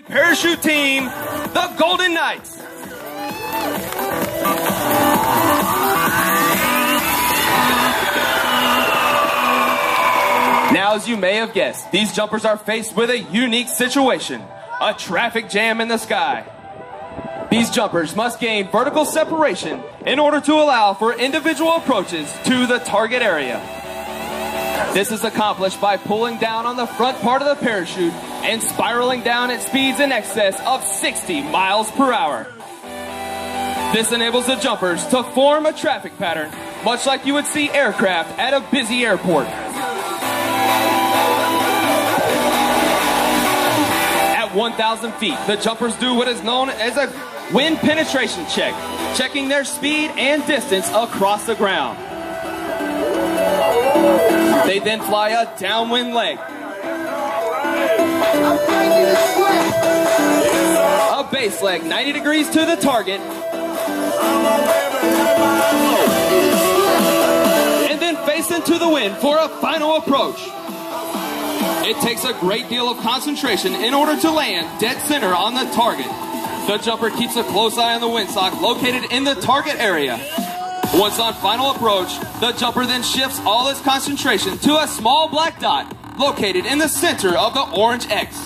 Parachute team, the Golden Knights. Now, as you may have guessed, these jumpers are faced with a unique situation, a traffic jam in the sky. These jumpers must gain vertical separation in order to allow for individual approaches to the target area. This is accomplished by pulling down on the front part of the parachute and spiraling down at speeds in excess of 60 miles per hour. This enables the jumpers to form a traffic pattern, much like you would see aircraft at a busy airport. At 1,000 feet, the jumpers do what is known as a wind penetration check, checking their speed and distance across the ground. They then fly a downwind leg, a base leg 90 degrees to the target, and then face into the wind for a final approach. It takes a great deal of concentration in order to land dead center on the target. The jumper keeps a close eye on the windsock located in the target area. Once on final approach, the jumper then shifts all its concentration to a small black dot located in the center of the orange X.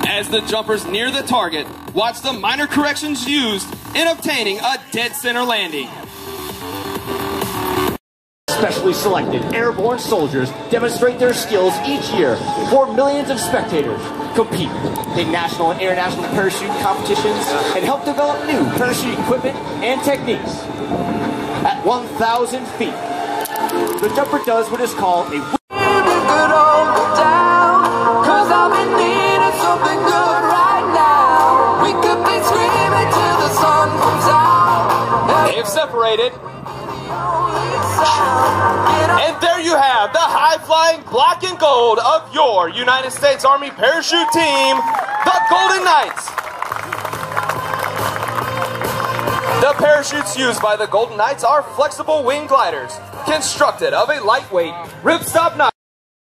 As the jumpers near the target, watch the minor corrections used in obtaining a dead center landing. Specially selected airborne soldiers demonstrate their skills each year before millions of spectators compete in national and international parachute competitions and help develop new parachute equipment and techniques. At 1,000 feet, the jumper does what is called a They've separated. And there you have the high-flying black and gold of your United States Army parachute team, the Golden Knights. The parachutes used by the Golden Knights are flexible wing gliders, constructed of a lightweight ripstop nylon.